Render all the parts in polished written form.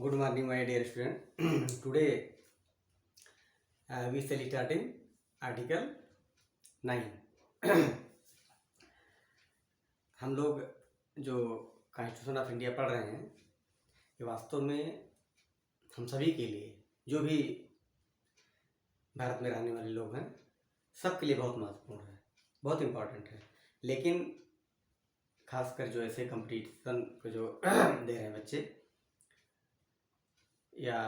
Good morning, my dear student. Today we shall start in Article 9. हम लोग जो constitution of India पढ़ रहे हैं ये वास्तव में हम सभी के लिए, जो भी भारत में रहने वाले लोग हैं, सबके लिए बहुत महत्वपूर्ण है, बहुत इम्पोर्टेंट है। लेकिन खासकर जो ऐसे कंपटीशन को जो दे रहे हैं बच्चे, या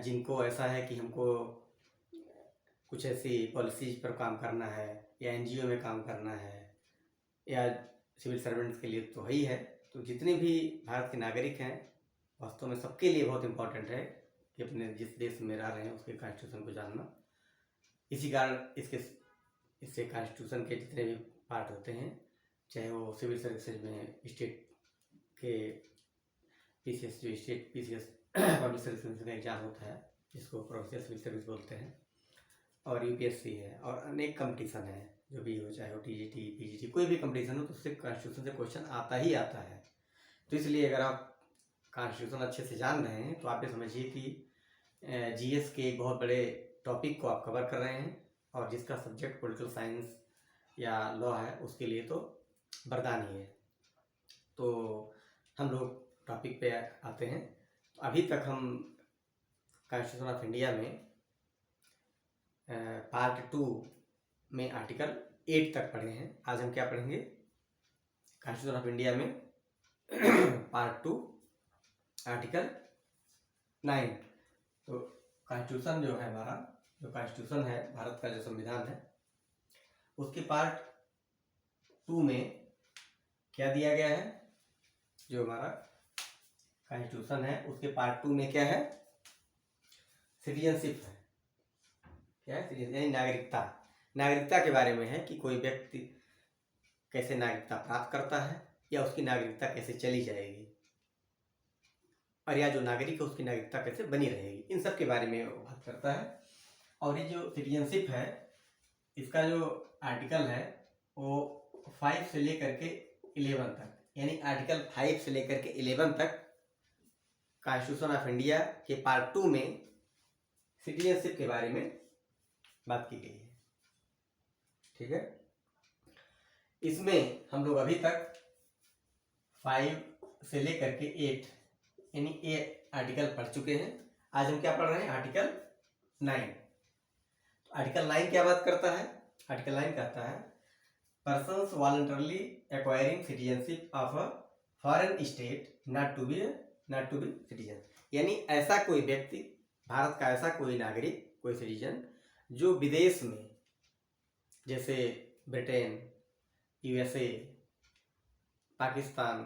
जिनको ऐसा है कि हमको कुछ ऐसी पॉलिसीज पर काम करना है या एनजीओ में काम करना है या सिविल सर्वेंट्स के लिए तो ही है, तो जितने भी भारत के नागरिक हैं वास्तव में सबके लिए बहुत इम्पोर्टेंट है कि अपने जिस देश में रह रहे हैं उसके कॉन्स्टिट्यूशन को जानना। इसी कारण इससे कॉन्स्टिट्यूशन के जितने भी पार्ट होते हैं, चाहे वो सिविल सर्विसेज में स्टेट के पीसीएस, जो state PCS public service commission का एग्जाम होता है जिसको प्रोफेशनल सिविल सर्विस बोलते हैं, और यूपीएससी है, और अनेक कंपटीशन है जो भी हो, चाहे वो टीजीटी पीजीटी कोई भी कंपटीशन हो, तो उससे कॉन्स्टिट्यूशन से क्वेश्चन आता ही आता है। तो इसलिए अगर आप कॉन्स्टिट्यूशन अच्छे से जान रहे हैं तो आप ये समझिए कि जीएस के एक बहुत बड़े टॉपिक को आप कवर कर रहे हैं, और जिसका सब्जेक्ट पॉलिटिकल साइंस या लॉ है उसके लिए तो वरदान ही है। तो हम लोग टॉपिक पे आते हैं। तो अभी तक हम कॉन्स्टिट्यूशन ऑफ इंडिया में पार्ट 2 में आर्टिकल 8 तक पढ़े हैं। आज हम क्या पढ़ेंगे? कॉन्स्टिट्यूशन ऑफ इंडिया में पार्ट 2 आर्टिकल 9। तो कॉन्स्टिट्यूशन जो है हमारा, जो कॉन्स्टिट्यूशन है भारत का, जो संविधान है, उसके पार्ट 2 में क्या दिया गया है? जो हमारा कॉन्स्टिट्यूशन है उसके पार्ट 2 में क्या है? सिटीजनशिप है। क्या है? सिटीजन यानी नागरिकता। नागरिकता के बारे में है कि कोई व्यक्ति कैसे नागरिकता प्राप्त करता है या उसकी नागरिकता कैसे चली जाएगी, और या जो नागरिक है उसकी नागरिकता कैसे बनी रहेगी, इन सब के बारे में वो बात करता है। और ये जो सिटीजनशिप है इसका जो आर्टिकल है वो 5 से लेकर के 11 तक, यानी आर्टिकल 5 से लेकर के 11 तक कॉन्स्टिट्यूशन ऑफ इंडिया के पार्ट 2 में सिटीजनशिप के बारे में बात की गई है। ठीक है, इसमें हम लोग अभी तक 5 से लेकर के 8 यानी 8 आर्टिकल पढ़ चुके हैं। आज हम क्या पढ़ रहे हैं? आर्टिकल 9। तो आर्टिकल 9 क्या बात करता है? आर्टिकल 9 कहता है persons voluntarily acquiring citizenship of a foreign state not to be citizen, यानी ऐसा कोई व्यक्ति, भारत का ऐसा कोई नागरिक, कोई सिटीजन जो विदेश में, जैसे ब्रिटेन, यूएसए, पाकिस्तान,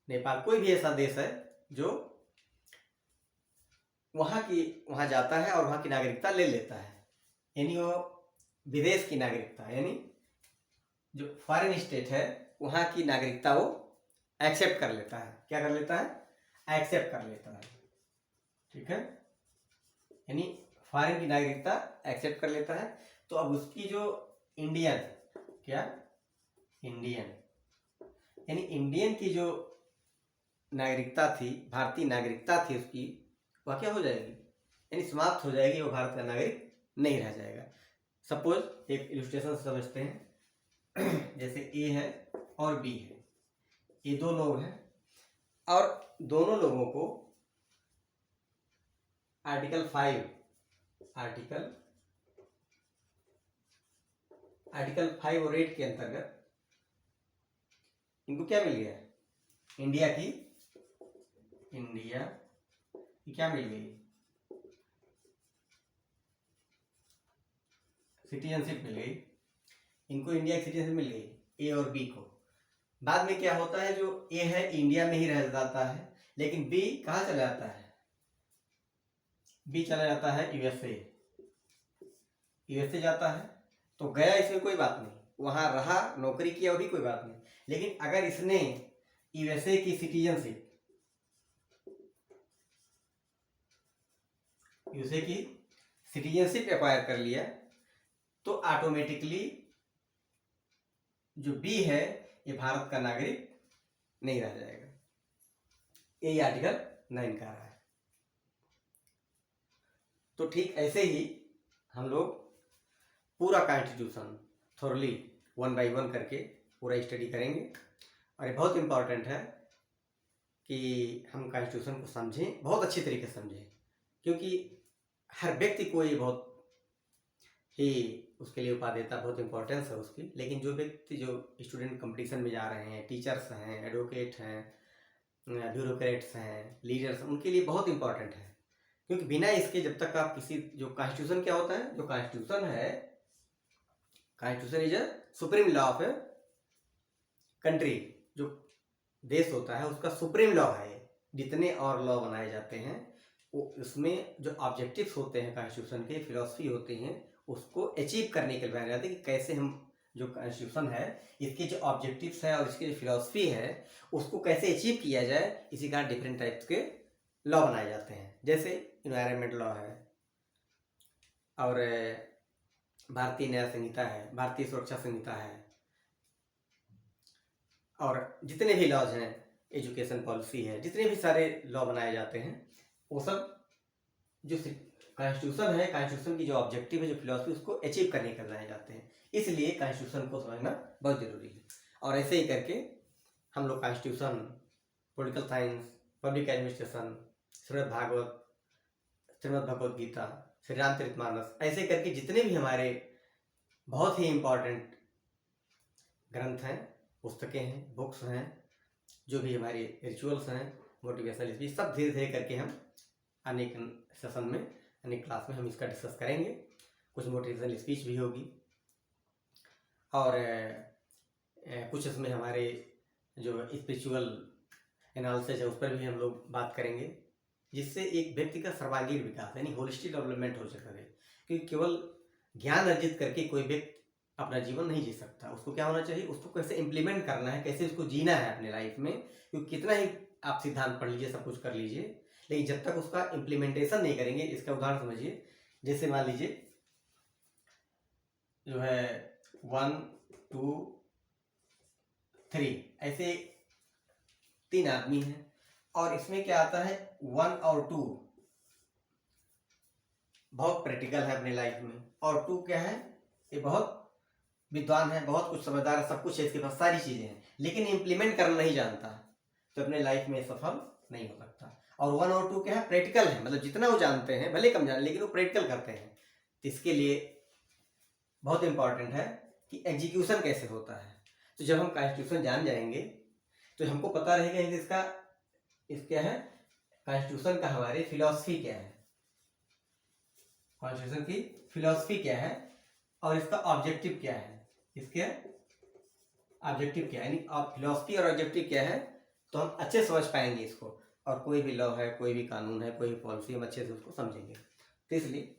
नेपाल, कोई भी ऐसा देश है जो वहाँ जाता है और वहाँ की नागरिकता ले लेता है, यानी वो विदेश की नागरिकता, यानी जो फॉरेन स्टेट है वहाँ की नागरिकता वो एक्सेप्ट कर लेता है। क्या कर लेता है? एक्सेप्ट कर लेता है। ठीक है, यानी फॉरेन की नागरिकता एक्सेप्ट कर लेता है। तो अब उसकी जो इंडियन, क्या इंडियन, यानी इंडियन की जो नागरिकता थी, भारतीय नागरिकता थी उसकी, वह क्या हो जाएगी? यानी समाप्त हो जाएगी, वो भारत का नागरिक नहीं रह जाएगा। सपोज एक इलस्ट्रेशन समझते हैं, जैसे ए है और बी है, ये दो लोग हैं, और दोनों लोगों को आर्टिकल 5 और 8 के अंतर्गत इनको क्या मिल गया? इंडिया की क्या मिल गई? सिटीजनशिप मिल गई। इनको इंडिया की सिटीजनशिप मिल गई, ए और बी को। बाद में क्या होता है? जो ए है इंडिया में ही रह जाता है, लेकिन बी कहाँ चला जाता है? बी चला जाता है यूएसए जाता है। तो गया, इसमें कोई बात नहीं, वहां रहा, नौकरी किया, वो भी कोई बात नहीं। लेकिन अगर इसने यूएसए की सिटीजनशिप एक्वायर कर लिया, तो ऑटोमेटिकली जो बी है ये भारत का नागरिक नहीं रह जाएगा। यही आर्टिकल न इनकार है। तो ठीक ऐसे ही हम लोग पूरा कॉन्स्टिट्यूशन थोरली 1 बाय 1 करके पूरा स्टडी करेंगे। और ये बहुत इम्पॉर्टेंट है कि हम कॉन्स्टिट्यूशन को समझें, बहुत अच्छी तरीके से समझें, क्योंकि हर व्यक्ति को ये बहुत ही उसके लिए उपादेयता, बहुत इंपॉर्टेंस है उसकी। लेकिन जो व्यक्ति, जो स्टूडेंट कंपटीशन में जा रहे हैं, टीचर्स हैं, एडवोकेट हैं, ब्यूरोक्रेट्स हैं, लीडर्स, उनके लिए बहुत इंपॉर्टेंट है। क्योंकि बिना इसके जब तक आप किसी, जो कॉन्स्टिट्यूशन क्या होता है, जो कॉन्स्टिट्यूशन है, constitution is a supreme law of a country. जो देश होता है उसका सुप्रीम लॉ है। जितने और लॉ बनाए जाते हैं वो उसमें जो ऑब्जेक्टिव्स होते हैं कॉन्स्टिट्यूशन के, फिलॉसफी होती हैं, उसको अचीव करने के लिए बनाए जाते हैं कि कैसे हम, जो कॉन्स्टिट्यूशन है, इसके जो ऑब्जेक्टिव्स है और इसकी जो फिलॉसफी है उसको कैसे अचीव किया जाए। इसी कारण डिफरेंट टाइप्स के लॉ बनाए जाते हैं। जैसे इन्वायरमेंट लॉ है, और भारतीय न्याय संहिता है, भारतीय सुरक्षा संहिता है, और जितने भी लॉज हैं, एजुकेशन पॉलिसी है, जितने भी सारे लॉ बनाए जाते हैं, वो सब जो कॉन्स्टिट्यूशन है, कॉन्स्टिट्यूशन की जो ऑब्जेक्टिव है, जो फिलॉसफी, उसको अचीव करने के बनाए जाते हैं। इसलिए कॉन्स्टिट्यूशन को समझना बहुत जरूरी है। और ऐसे ही करके हम लोग constitution, political science, public administration, Shrimad Bhagwat, Shrimad Bhagavad Gita, Shri Ramcharitmanas, ऐसे करके जितने भी हमारे बहुत ही इम्पोर्टेंट ग्रंथ हैं, पुस्तकें हैं, बुक्स हैं, जो भी हमारे रिचुअल्स हैं, मोटिवेशनल स्पीच, सब धीरे धीरे करके हम अनेक सेशन में, अनेक क्लास में हम इसका डिस्कस करेंगे। कुछ मोटिवेशनल स्पीच भी होगी, और कुछ इसमें हमारे जो स्पिरिचुअल एनालिसिस है उस पर भी हम लोग बात करेंगे, जिससे एक व्यक्ति का सर्वांगीण विकास, यानी होलिस्टिक डेवलपमेंट हो सके। क्योंकि केवल ज्ञान अर्जित करके कोई व्यक्ति अपना जीवन नहीं जी सकता। उसको क्या होना चाहिए, उसको कैसे इम्प्लीमेंट करना है, कैसे उसको जीना है अपने लाइफ में। क्योंकि कितना ही आप सिद्धांत पढ़ लीजिए, सब कुछ कर लीजिए, लेकिन जब तक उसका इम्प्लीमेंटेशन नहीं करेंगे, इसका उदाहरण समझिए, जैसे मान लीजिए जो है 1 2 3 ऐसे 3 आदमी हैं, और इसमें क्या आता है, 1 और 2 बहुत प्रैक्टिकल है अपने लाइफ में, और 2 क्या है, ये बहुत विद्वान है, बहुत कुछ समझदार है, सब कुछ है इसके पास, सारी चीजें हैं, लेकिन इम्प्लीमेंट करना नहीं जानता, तो अपने लाइफ में सफल नहीं हो सकता। और 1 और 2 क्या है, प्रैक्टिकल है, मतलब जितना वो जानते हैं, भले कम जाने, लेकिन वो प्रैक्टिकल करते हैं। तो इसके लिए बहुत इंपॉर्टेंट है कि एग्जीक्यूशन कैसे होता है। तो जब हम कॉन्स्टिट्यूशन जान जाएंगे तो हमको पता रहेगा कि इसका क्या है, कॉन्स्टिट्यूशन का हमारे फिलॉसफी क्या है, कॉन्स्टिट्यूशन की फिलॉसफी क्या है, और इसका ऑब्जेक्टिव क्या है, इसके ऑब्जेक्टिव क्या है, यानी फिलॉसफी और ऑब्जेक्टिव क्या है, तो हम अच्छे से समझ पाएंगे इसको। और कोई भी लॉ है, कोई भी कानून है, कोई भी पॉलिसी, हम अच्छे से उसको समझेंगे। तो इसलिए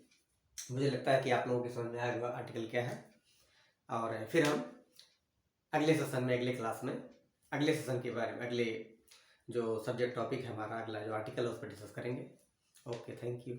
मुझे लगता है कि आप लोगों की समझ में आएगा आर्टिकल क्या है। और फिर हम अगले सेशन में, अगले क्लास में, अगले सेशन के बारे में, अगले जो सब्जेक्ट टॉपिक है हमारा, अगला जो आर्टिकल है उस पर डिस्कस करेंगे। Okay, thank you.